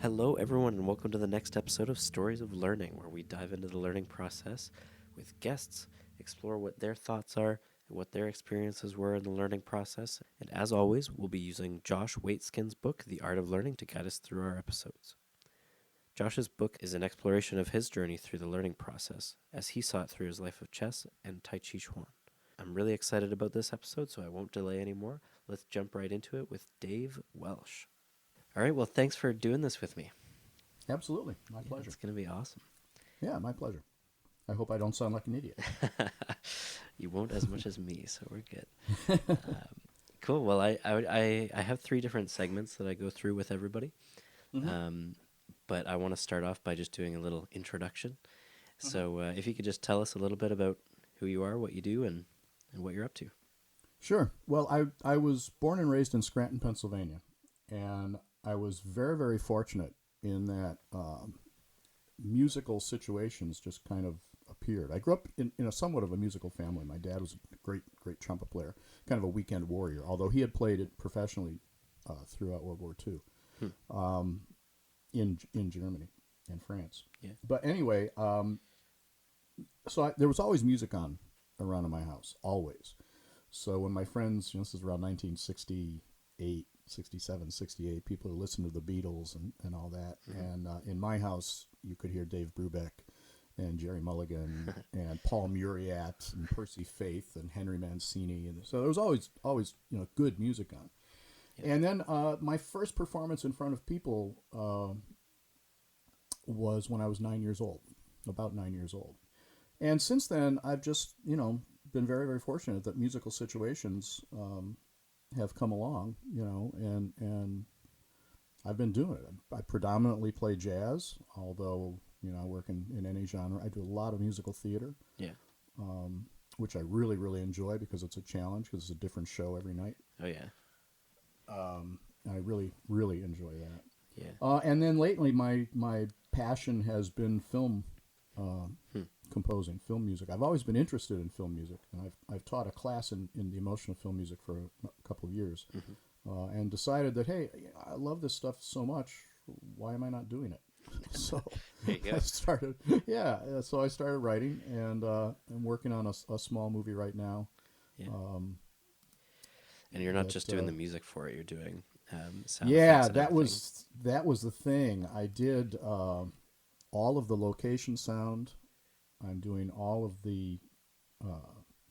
Hello, everyone, and welcome to the next episode of Stories of Learning, where we dive into the learning process with guests, explore what their thoughts are, and what their experiences were in the learning process. And as always, we'll be using Josh Waitskin's book, The Art of Learning, to guide us through our episodes. Josh's book is an exploration of his journey through the learning process, as he saw it through his life of chess and Tai Chi Chuan. I'm really excited about this episode, so I won't delay anymore. Let's jump right into it with Dave Welsch. All right, well, thanks for doing this with me. Absolutely. My pleasure. It's going to be awesome. Yeah, my pleasure. I hope I don't sound like an idiot. You won't as much as me, so we're good. Cool. Well, I have 3 different segments that I go through with everybody. Mm-hmm. But I want to start off by just doing a little introduction. So if you could just tell us a little bit about who you are, what you do, and what you're up to. Sure. Well, I was born and raised in Scranton, Pennsylvania, and I was very, very fortunate in that musical situations just kind of appeared. I grew up in a somewhat of a musical family. My dad was a great trumpet player, kind of a weekend warrior, although he had played it professionally throughout World War II in Germany and France. Yeah. But anyway, there was always music on around in my house, always. So when my friends, this is around 1968, 67, 68, people who listened to the Beatles and all that. And in my house, you could hear Dave Brubeck and Jerry Mulligan and Paul Muriat and Percy Faith and Henry Mancini. And so there was always good music on. Yeah. And then my first performance in front of people was when I was 9 years old, about 9 years old. And since then, I've just, been very, very fortunate that musical situations have come along, and I've been doing it. I predominantly play jazz, although, I work in any genre. I do a lot of musical theater, which I really, really enjoy because it's a challenge, because it's a different show every night. Oh, yeah. I really, really enjoy that. Yeah. And then lately, my passion has been film composing, film music. I've always been interested in film music, and I've taught a class in the emotional film music for a couple of years, and decided that, hey, I love this stuff so much, why am I not doing it? So I started, so I started writing, and I'm working on a small movie right now. Yeah. And you're not just doing the music for it; you're doing sound effects. Yeah, that was the thing. I did all of the location sound. I'm doing all of the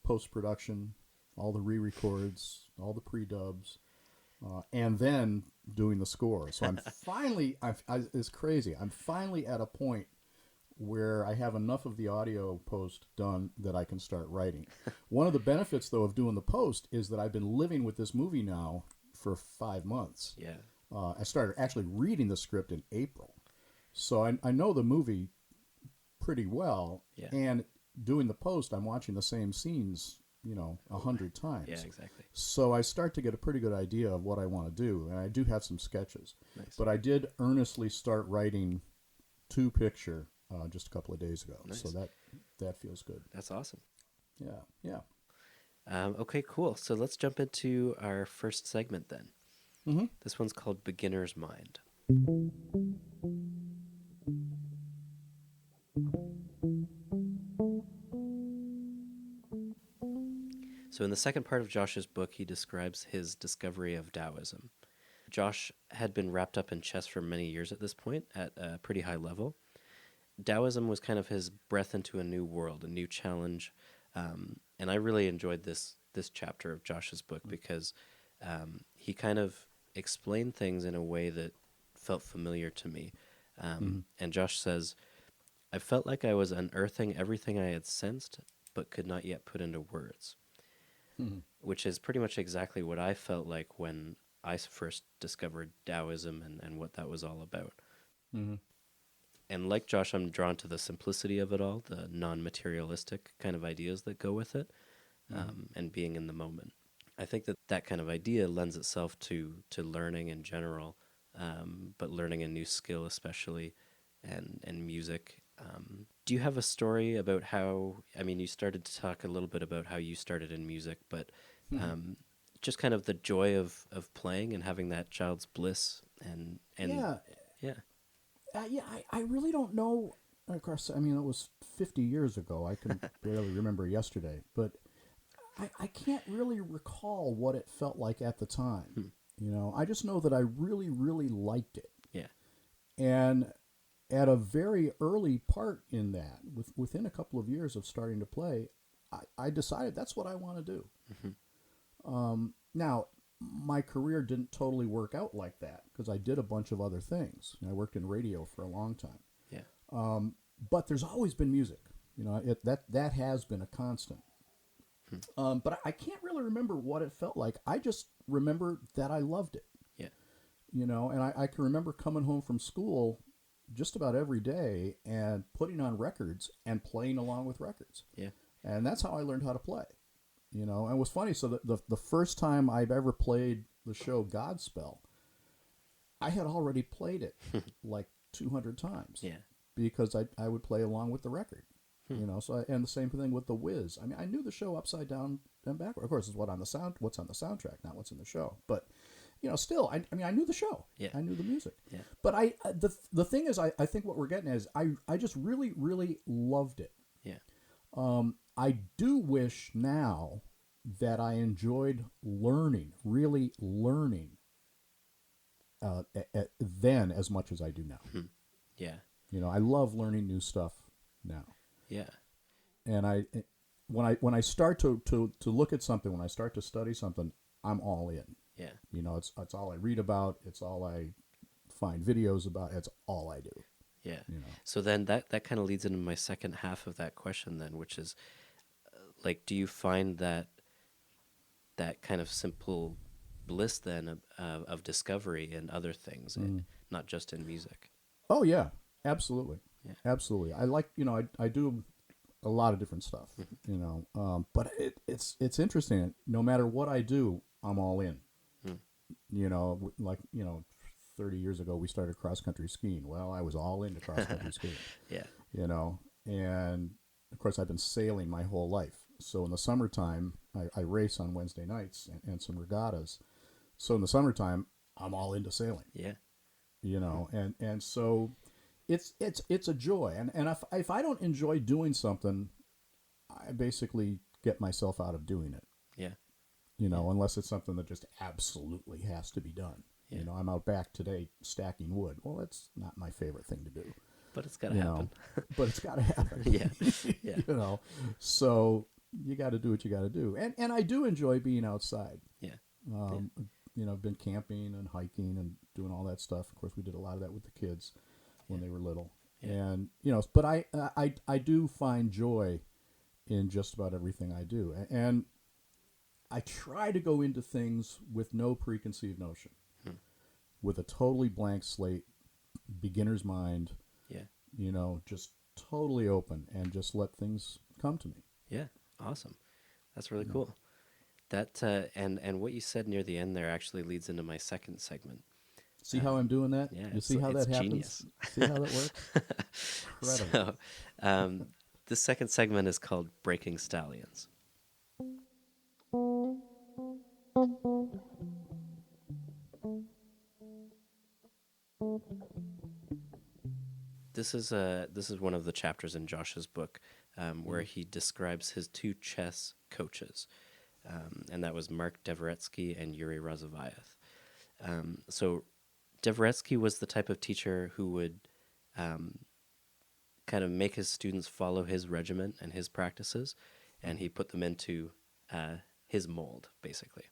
post-production, all the re-records, all the pre-dubs, and then doing the score. So I'm finally, it's crazy. I'm finally at a point where I have enough of the audio post done that I can start writing. One of the benefits, though, of doing the post is that I've been living with this movie now for 5 months. Yeah. I started actually reading the script in April. So I know the movie pretty well, and doing the post, I'm watching the same scenes, 100 times. Yeah, exactly. So I start to get a pretty good idea of what I want to do, and I do have some sketches. Nice. But I did earnestly start writing to picture just a couple of days ago. Nice. So that feels good. That's awesome. Yeah. Okay, cool. So let's jump into our first segment then. Mm-hmm. This one's called Beginner's Mind. So in the second part of Josh's book, he describes his discovery of Taoism. Josh had been wrapped up in chess for many years at this point, at a pretty high level. Taoism was kind of his breath into a new world, a new challenge, and I really enjoyed this chapter of Josh's book because he kind of explained things in a way that felt familiar to me. And Josh says, I felt like I was unearthing everything I had sensed, but could not yet put into words. Which is pretty much exactly what I felt like when I first discovered Taoism and what that was all about. Mm-hmm. And like Josh, I'm drawn to the simplicity of it all, the non-materialistic kind of ideas that go with it, and being in the moment. I think that kind of idea lends itself to learning in general, but learning a new skill especially, and music. Do you have a story about how, you started to talk a little bit about how you started in music, but just kind of the joy of playing and having that child's bliss and yeah. Yeah. Yeah, I really don't know. Of course, I mean, it was 50 years ago. I can barely remember yesterday. But I can't really recall what it felt like at the time. Hmm. You know, I just know that I really, really liked it. Yeah. And at a very early part in that, within a couple of years of starting to play, I decided that's what I want to do. Hmm. Now, my career didn't totally work out like that because I did a bunch of other things. I worked in radio for a long time. Yeah. But there's always been music. You know, that has been a constant. But I can't really remember what it felt like. I just remember that I loved it. Yeah. You know, and I can remember coming home from school just about every day and putting on records and playing along with records. Yeah. And that's how I learned how to play. You know, and it was funny. So the first time I've ever played the show Godspell, I had already played it like 200 times. Yeah. Because I would play along with the record. Hmm. You know, and the same thing with The Wiz. I mean, I knew the show upside down and backward. Of course, it's what's on the soundtrack, not what's in the show. But you know, still, I mean, I knew the show. Yeah. I knew the music. Yeah. But the thing is, I think what we're getting at is I just really, really loved it. Yeah. I do wish now that I enjoyed really learning, then as much as I do now. Hmm. Yeah. You know, I love learning new stuff now. Yeah. And when I start to look at something, when I start to study something, I'm all in. Yeah. You know, it's all I read about. It's all I find videos about. It's all I do. Yeah. You know. So then that kind of leads into my second half of that question then, which is like, do you find that kind of simple bliss then of discovery in other things, and not just in music? Oh yeah, absolutely. Yeah. Absolutely. I like, you know, I do a lot of different stuff, you know, but it's interesting. No matter what I do, I'm all in. You know, like, you know, 30 years ago we started cross country skiing. Well, I was all into cross country skiing. Yeah. You know, and of course I've been sailing my whole life. So in the summertime, I race on Wednesday nights and some regattas. So in the summertime, I'm all into sailing. Yeah. You know, and so it's a joy. And if I don't enjoy doing something, I basically get myself out of doing it. Yeah. You know, unless it's something that just absolutely has to be done. Yeah. You know, I'm out back today stacking wood. Well, that's not my favorite thing to do. But it's got to happen. But it's got to happen. Yeah. Yeah. You know, so you got to do what you got to do. And I do enjoy being outside. Yeah. You know, I've been camping and hiking and doing all that stuff. Of course, we did a lot of that with the kids when they were little. Yeah. And, you know, but I do find joy in just about everything I do. And I try to go into things with no preconceived notion, with a totally blank slate, beginner's mind. Yeah. You know, just totally open and just let things come to me. Yeah. Awesome. That's really cool. That and what you said near the end there actually leads into my second segment. See how I'm doing that? Yeah, You see how that happens? genius. See how that works? Incredible. So, the second segment is called Breaking Stallions. This is one of the chapters in Josh's book where he describes his two chess coaches, and that was Mark Dvoretsky and Yuri Razavayev. So Dvoretsky was the type of teacher who would kind of make his students follow his regiment and his practices, and he put them into his mold, basically.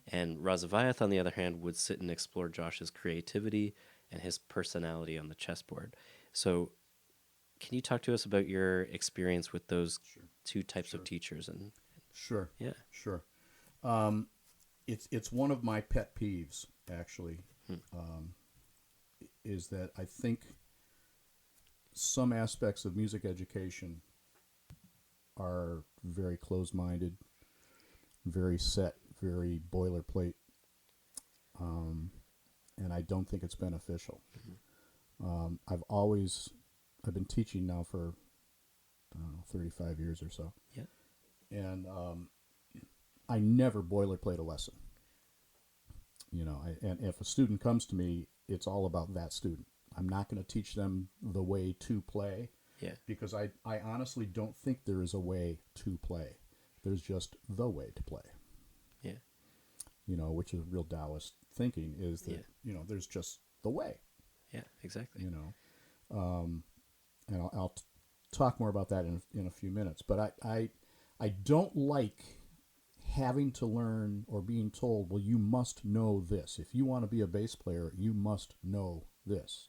And Razavayev, on the other hand, would sit and explore Josh's creativity and his personality on the chessboard. So can you talk to us about your experience with those two types of teachers? And Sure. Yeah. Sure. It's one of my pet peeves, actually, is that I think some aspects of music education are very closed-minded, very set, very boilerplate, and I don't think it's beneficial. I've been teaching now for, I don't know, 35 years or so. Yeah. And I never boilerplate a lesson. You know, and if a student comes to me, it's all about that student. I'm not going to teach them the way to play, Yeah. because I honestly don't think there is a way to play. There's just the way to play. Yeah. Which is real Taoist thinking, is that, there's just the way, Yeah, exactly. And I'll talk more about that in a few minutes. But I don't like having to learn or being told, well, you must know this. If you want to be a bass player, you must know this.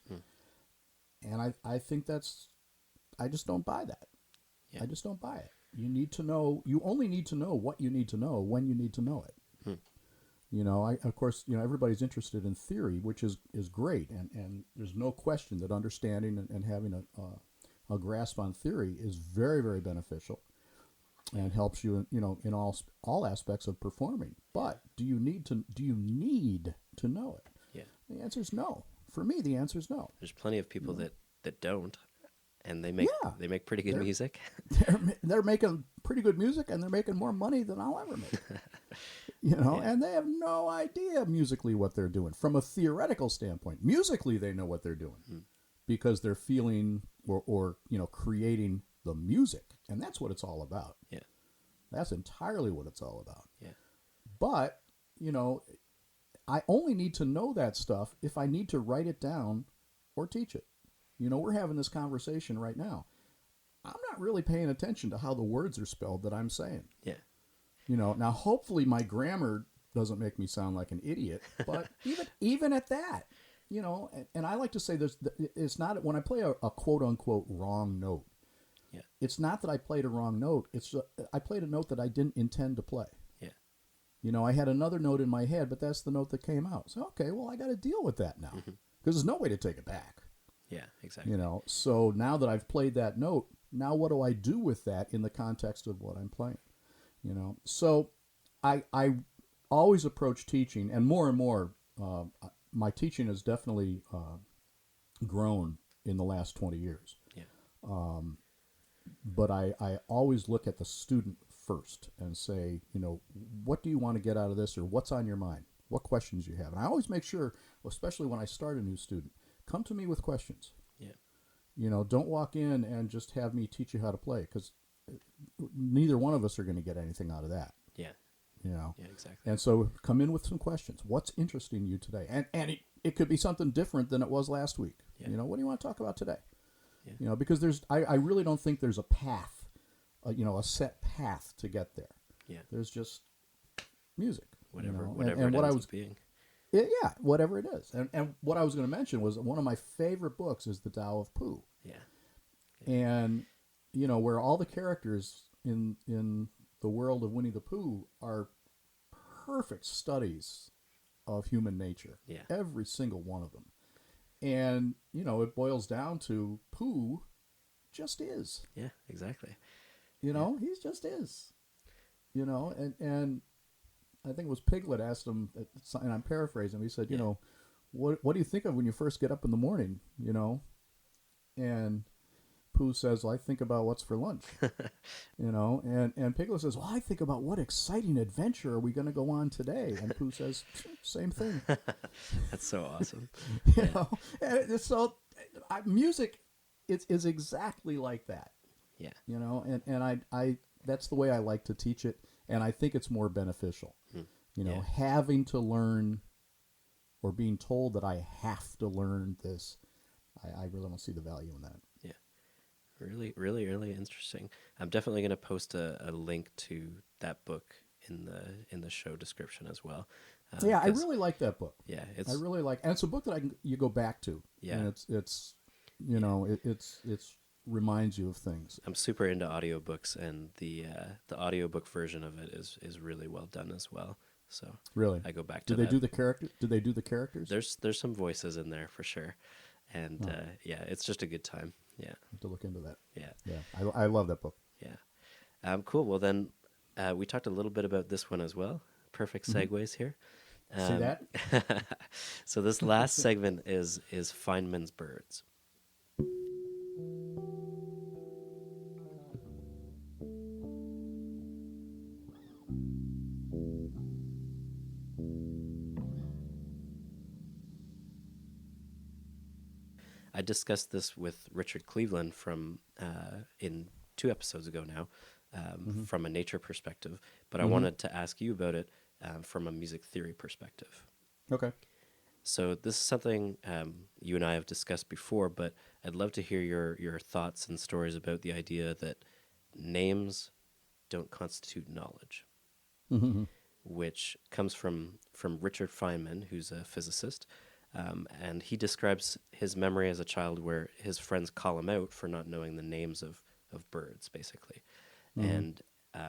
And I think I just don't buy that. Yeah. I just don't buy it. You only need to know what you need to know when you need to know it. Of course, everybody's interested in theory, which is great. And there's no question that understanding and having a grasp on theory is very, very beneficial and helps you, in all aspects of performing. But do you need to know it? Yeah. The answer is no. For me, the answer is no. There's plenty of people that don't, and they make pretty good music. They're making pretty good music, and they're making more money than I'll ever make. And they have no idea musically what they're doing from a theoretical standpoint. Musically, they know what they're doing because they're feeling or creating the music, and that's what it's all about. Yeah, that's entirely what it's all about. Yeah, but I only need to know that stuff if I need to write it down or teach it. We're having this conversation right now. I'm not really paying attention to how the words are spelled that I'm saying. Yeah. Now hopefully my grammar doesn't make me sound like an idiot, but even at that, and I like to say it's not when I play a quote unquote wrong note. Yeah. It's not that I played a wrong note. I played a note that I didn't intend to play. Yeah. I had another note in my head, but that's the note that came out. So, okay, well, I got to deal with that now because there's no way to take it back. Yeah, exactly. So now that I've played that note, now what do I do with that in the context of what I'm playing? So I always approach teaching, and more, my teaching has definitely grown in the last 20 years. Yeah. But I always look at the student first and say, what do you want to get out of this, or what's on your mind? What questions you have? And I always make sure, especially when I start a new student, come to me with questions. Yeah. Don't walk in and just have me teach you how to play, because neither one of us are going to get anything out of that. Yeah. Yeah, exactly. And so come in with some questions. What's interesting you today? And it could be something different than it was last week. Yeah. What do you want to talk about today? Yeah. Because I really don't think there's a path, a set path to get there. Yeah. There's just music. Whatever and it what ends up being. Yeah, whatever it is. And what I was going to mention was one of my favorite books is The Tao of Pooh. Yeah. And, where all the characters in the world of Winnie the Pooh are perfect studies of human nature. Yeah. Every single one of them. And, it boils down to Pooh just is. Yeah, exactly. He just is. And I think it was Piglet asked him, and I'm paraphrasing, he said, what do you think of when you first get up in the morning, And Pooh says, well, I think about what's for lunch, and Piglet says, well, I think about what exciting adventure are we going to go on today? And Pooh says, same thing. That's so awesome. And so music is exactly like that. Yeah. And I that's the way I like to teach it. And I think it's more beneficial, having to learn or being told that I have to learn this. I really don't see the value in that. Yeah. Really, really, really interesting. I'm definitely going to post a link to that book in the show description as well. Yeah, I really like that book. Yeah, I really like, and it's a book that you go back to. Yeah, and it's reminds you of things. I'm super into audiobooks, and the audiobook version of it is really well done as well. So really, I go back to. Did they do the character? Did they do the characters? There's some voices in there for sure, and it's just a good time. Yeah, I have to look into that. Yeah, I love that book. Yeah, cool. Well, then we talked a little bit about this one as well. Perfect segues here. See that? So this last segment is Feynman's Birds. I discussed this with Richard Cleveland from in 2 episodes ago now, from a nature perspective, but I wanted to ask you about it from a music theory perspective. Okay. So this is something you and I have discussed before, but I'd love to hear your thoughts and stories about the idea that names don't constitute knowledge, which comes from Richard Feynman, who's a physicist, and he describes his memory as a child where his friends call him out for not knowing the names of birds, basically, and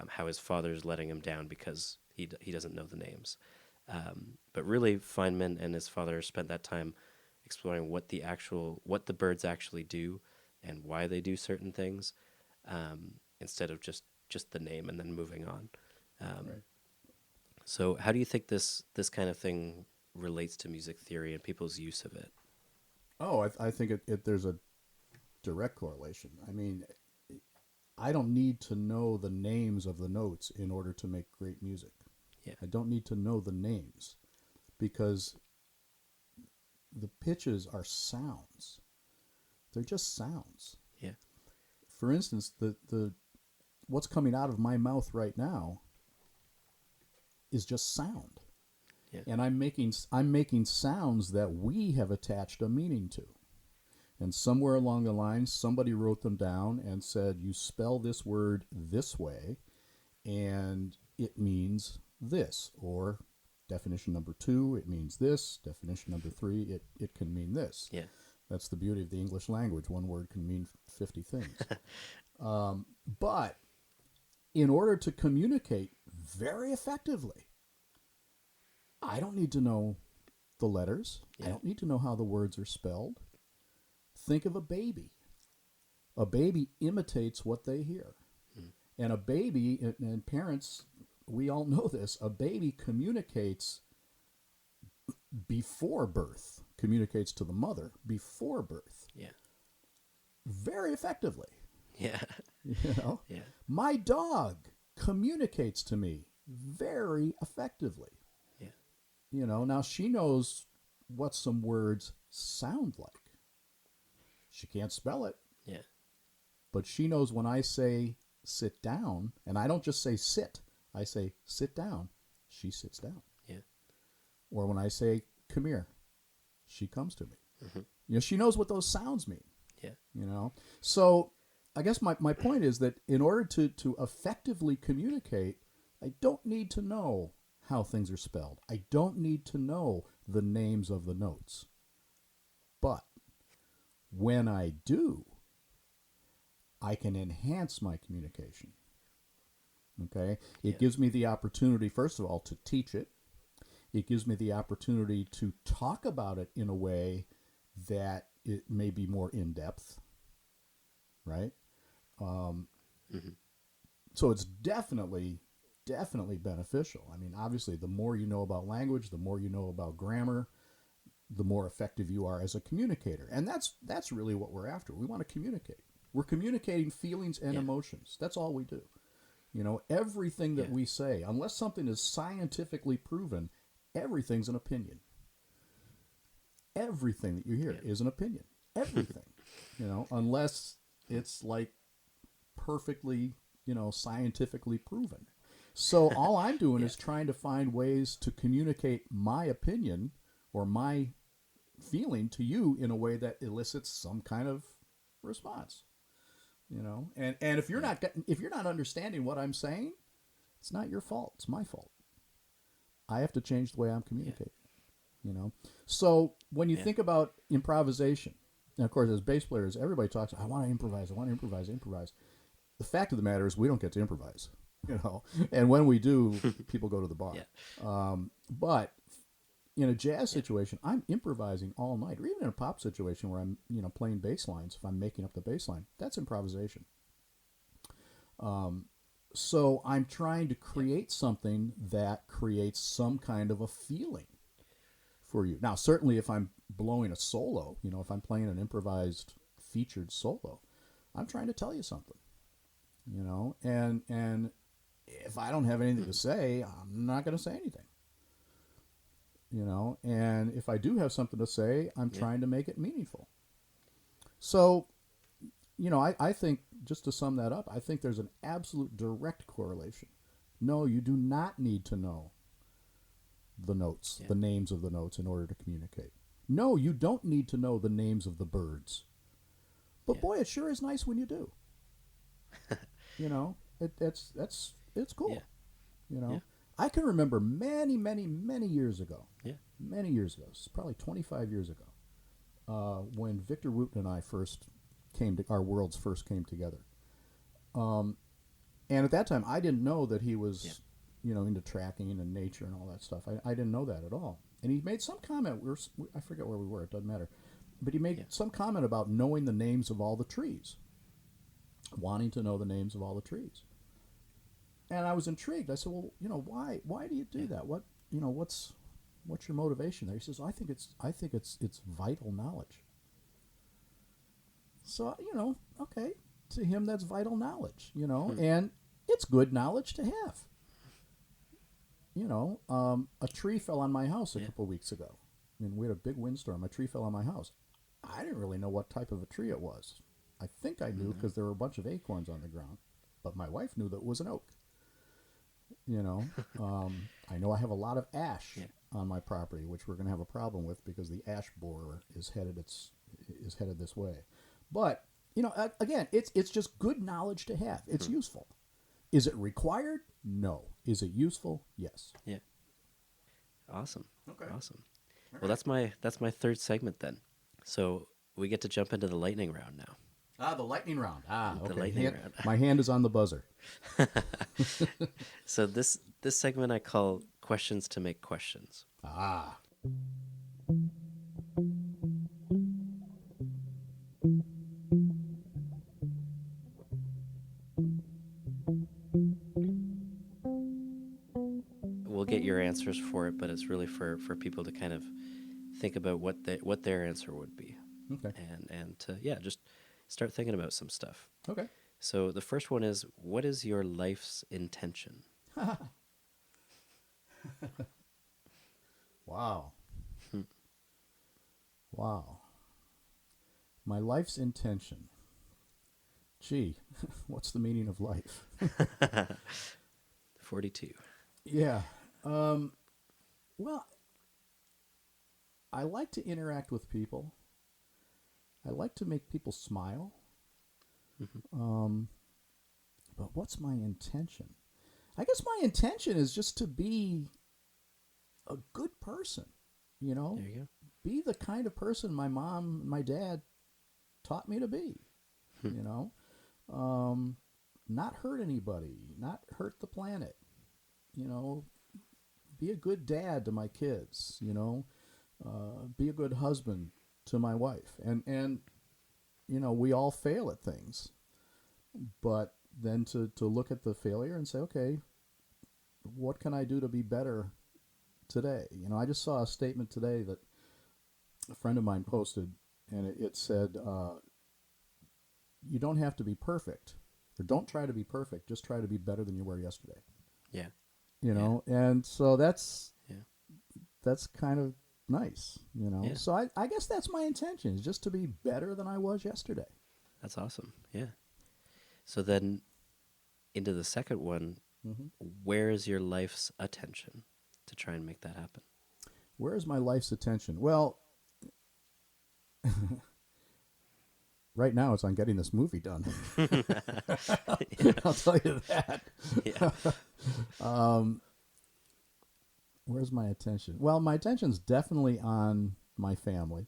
how his father's letting him down because he doesn't know the names. But really, Feynman and his father spent that time exploring what the birds actually do and why they do certain things, instead of just the name and then moving on. Right. So, how do you think this kind of thing relates to music theory and people's use of it? Oh, I think there's a direct correlation. I mean, I don't need to know the names of the notes in order to make great music. Yeah. I don't need to know the names because the pitches are sounds. They're just sounds. Yeah. For instance, the what's coming out of my mouth right now is just sound. Yeah. And I'm making sounds that we have attached a meaning to. And somewhere along the line, somebody wrote them down and said, you spell this word this way, and it means this. Or definition number 2, it means this. Definition number 3, it can mean this. Yeah. That's the beauty of the English language. One word can mean 50 things. But in order to communicate very effectively, I don't need to know the letters. Yeah. I don't need to know how the words are spelled. Think of a baby. A baby imitates what they hear. And a baby, and parents, we all know this, a baby communicates before birth, communicates to the mother before birth. Yeah. Very effectively. Yeah. You know? Yeah. My dog communicates to me very effectively. Yeah. You know, now she knows what some words sound like. She can't spell it. Yeah. But she knows when I say sit down, and I don't just say sit, I say sit down, she sits down. Yeah. Or when I say come here, she comes to me. Mm-hmm. You know, she knows what those sounds mean. Yeah. You know? So I guess my point is that in order to effectively communicate, I don't need to know how things are spelled. I don't need to know the names of the notes. But when I do, I can enhance my communication. Okay? It gives me the opportunity, first of all, to teach it. It gives me the opportunity to talk about it in a way that it may be more in-depth. Right? So it's definitely beneficial. I mean, obviously, the more you know about language, the more you know about grammar, the more effective you are as a communicator. And that's really what we're after. We want to communicate. We're communicating feelings and emotions. That's all we do. You know, everything that we say, unless something is scientifically proven, everything's an opinion. Everything that you hear is an opinion. Everything. You know, unless it's like perfectly, scientifically proven. So all I'm doing is trying to find ways to communicate my opinion or my feeling to you in a way that elicits some kind of response. You know, and if you're not understanding what I'm saying, it's not your fault. It's my fault. I have to change the way I'm communicating. You know, so when you think about improvisation, and of course, as bass players, everybody talks, I want to improvise. The fact of the matter is we don't get to improvise, and when we do, people go to the bar. But in a jazz situation, I'm improvising all night, or even in a pop situation where I'm, playing bass lines, if I'm making up the bass line, that's improvisation. So I'm trying to create something that creates some kind of a feeling for you. Now, certainly if I'm blowing a solo, if I'm playing an improvised featured solo, I'm trying to tell you something, and if I don't have anything to say, I'm not going to say anything. And if I do have something to say, I'm trying to make it meaningful. So, I think, just to sum that up, I think there's an absolute direct correlation. No, you do not need to know the notes, Yeah. the names of the notes in order to communicate. No, you don't need to know the names of the birds. But Yeah. boy, it sure is nice when you do. It's cool. Yeah. You know, Yeah. I can remember many, many, many years ago. Yeah. Many years ago, it's probably 25 years ago, when Victor Wooten and I our worlds first came together. And at that time, I didn't know that he was, into tracking and nature and all that stuff. I didn't know that at all. And he made some comment. I forget where we were. It doesn't matter. But he made some comment about knowing the names of all the trees, wanting to know the names of all the trees. And I was intrigued. I said, well, why do you do that? What's your motivation there? He says, I think it's vital knowledge. So, okay, to him that's vital knowledge, and it's good knowledge to have. A tree fell on my house a couple of weeks ago. I mean, we had a big windstorm. A tree fell on my house. I didn't really know what type of a tree it was. I think I knew because there were a bunch of acorns on the ground, but my wife knew that it was an oak. I know I have a lot of ash on my property, which we're going to have a problem with because the ash borer is headed this way. But again, it's just good knowledge to have. It's useful. Is it required? No. Is it useful? Yes. Yeah. Awesome. Okay. Awesome. Well, that's my third segment then. So we get to jump into the lightning round now. The lightning round. Okay. The lightning round. My hand is on the buzzer. So this segment I call questions to make questions. We'll get your answers for it, but it's really for people to kind of think about what their answer would be. Okay. And to just start thinking about some stuff. Okay. So the first one is, what is your life's intention? Wow. Wow. My life's intention. Gee, what's the meaning of life? 42. Yeah. Well, I like to interact with people. I like to make people smile. But what's my intention? I guess my intention is just to be a good person, There you go. Be the kind of person my mom and my dad taught me to be, Not hurt anybody, not hurt the planet, Be a good dad to my kids, Be a good husband to my wife. And we all fail at things. But then to look at the failure and say, okay, what can I do to be better today? I just saw a statement today that a friend of mine posted, and it said, you don't have to be perfect, or don't try to be perfect, just try to be better than you were yesterday. Yeah. And so that's kind of nice, Yeah. So I guess that's my intention, is just to be better than I was yesterday. That's awesome. Yeah. So then into the second one, where is your life's attention to try and make that happen? Where is my life's attention? Well, right now it's on getting this movie done. I'll tell you that. Yeah. Where's my attention? Well, my attention's definitely on my family.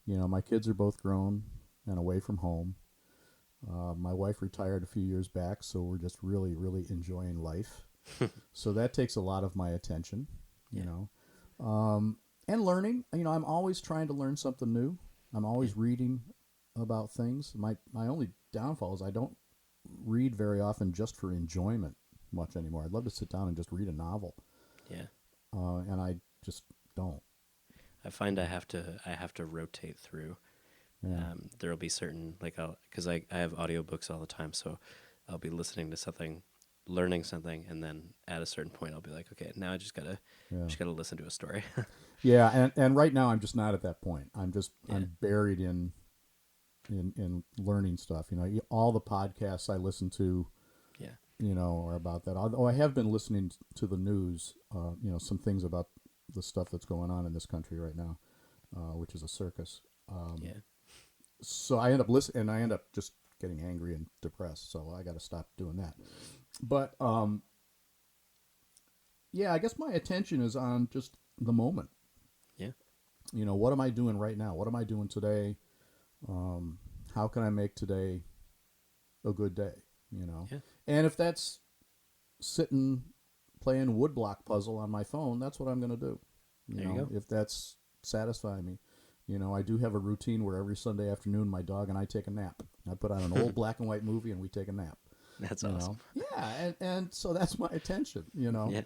Yeah. My kids are both grown and away from home. My wife retired a few years back, so we're just really, really enjoying life. So that takes a lot of my attention, and learning. I'm always trying to learn something new. I'm always reading about things. My only downfall is I don't read very often just for enjoyment much anymore. I'd love to sit down and just read a novel. Yeah. And I just don't. I find I have to rotate through. Yeah. There'll be certain, because I have audiobooks all the time, so I'll be listening to something, learning something, and then at a certain point I'll be like, okay, now I just gotta listen to a story. Yeah, and right now I'm just not at that point. I'm buried in in learning stuff. All the podcasts I listen to, Yeah. are about that. Although I have been listening to the news, some things about the stuff that's going on in this country right now, which is a circus. Yeah. So I end up listening, and I end up just getting angry and depressed. So I got to stop doing that. But yeah, I guess my attention is on just the moment. Yeah. What am I doing right now? What am I doing today? How can I make today a good day? Yeah. And if that's sitting playing woodblock puzzle on my phone, that's what I'm going to do. There you go. If that's satisfying me. I do have a routine where every Sunday afternoon my dog and I take a nap. I put on an old black and white movie and we take a nap. That's awesome. Yeah, and so that's my attention, Yeah.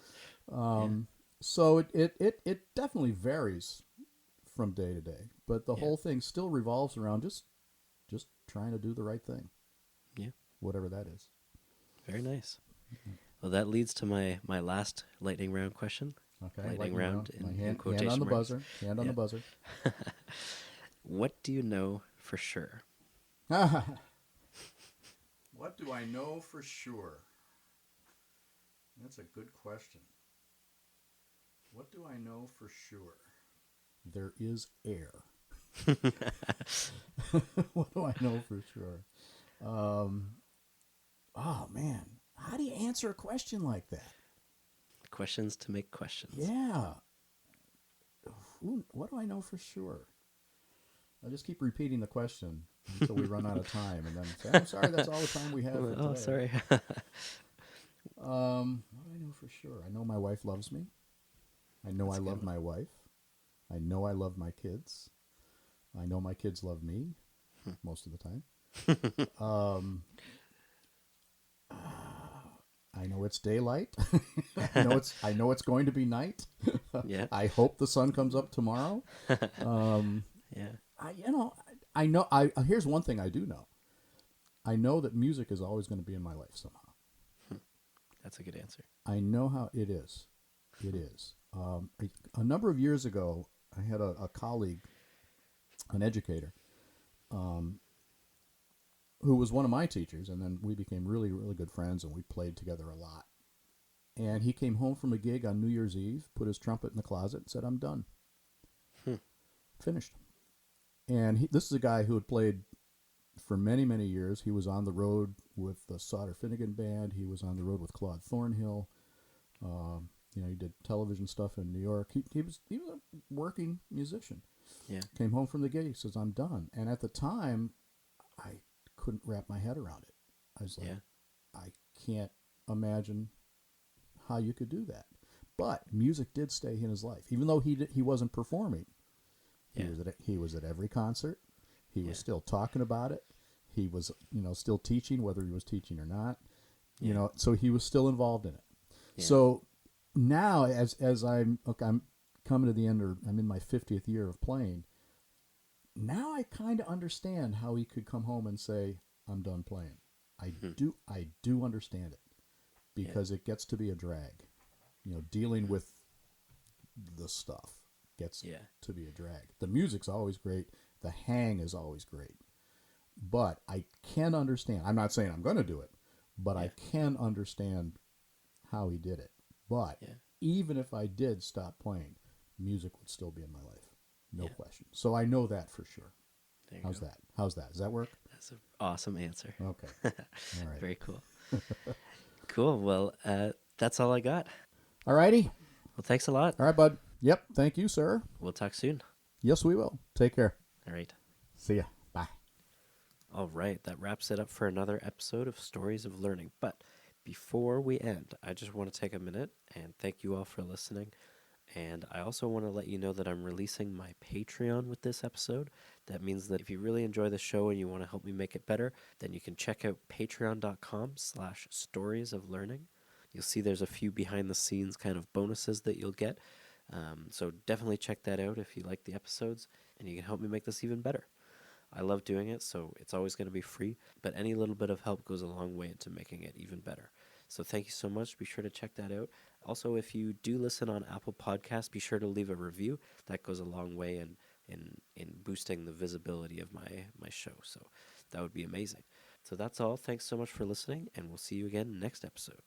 So it definitely varies from day to day, but the whole thing still revolves around just trying to do the right thing. Yeah. Whatever that is. Very nice. Well, that leads to my last lightning round question. Okay. Lightning round in, My in hand quotation on the marks. buzzer. Hand on the buzzer. What do you know for sure? What do I know for sure? That's a good question. What do I know for sure? There is air. What do I know for sure? Oh, man. How do you answer a question like that? Questions to make questions. Yeah. What do I know for sure? I'll just keep repeating the question until we run out of time, and then say, I'm sorry, that's all the time we have for today. Oh, sorry. What do I know for sure? I know my wife loves me. I know I love my wife. I know I love my kids. I know my kids love me most of the time. I know it's daylight. I know it's going to be night. Yeah. I hope the sun comes up tomorrow. Yeah. I know. Here's one thing I do know. I know that music is always going to be in my life somehow. That's a good answer. I know how it is. It is. A number of years ago, I had a colleague, an educator, who was one of my teachers, and then we became really, really good friends, and we played together a lot. And he came home from a gig on New Year's Eve, put his trumpet in the closet, and said, I'm done. Finished. And this is a guy who had played for many, many years. He was on the road with the Sauter Finnegan Band. He was on the road with Claude Thornhill. He did television stuff in New York. He was a working musician. Yeah. Came home from the gig. He says, I'm done. And at the time, I couldn't wrap my head around it. I was like, I can't imagine how you could do that. But music did stay in his life, even though he wasn't performing. He was at every concert. He was still talking about it. He was still teaching, whether he was teaching or not. So he was still involved in it. Yeah. So now, as I'm coming to the end, or I'm in my 50th year of playing. Now I kind of understand how he could come home and say, I'm done playing. I do understand it, because it gets to be a drag. Dealing with the stuff gets to be a drag. The music's always great. The hang is always great. But I can understand. I'm not saying I'm going to do it, but I can understand how he did it. But even if I did stop playing, music would still be in my life. No question. So I know that for sure. How's that? Does that work? That's an awesome answer. Okay. All right. Very cool. Cool. Well, that's all I got. All righty. Well, thanks a lot. All right, bud. Yep. Thank you, sir. We'll talk soon. Yes, we will. Take care. All right. See ya. Bye. All right. That wraps it up for another episode of Stories of Learning. But before we end, I just want to take a minute and thank you all for listening. And I also want to let you know that I'm releasing my Patreon with this episode. That means that if you really enjoy the show and you want to help me make it better, then you can check out patreon.com/storiesoflearning. You'll see there's a few behind the scenes kind of bonuses that you'll get. So definitely check that out if you like the episodes, and you can help me make this even better. I love doing it, so it's always going to be free, but any little bit of help goes a long way into making it even better. So thank you so much. Be sure to check that out. Also, if you do listen on Apple Podcasts, be sure to leave a review. That goes a long way in in boosting the visibility of my show. So that would be amazing. So that's all. Thanks so much for listening, and we'll see you again next episode.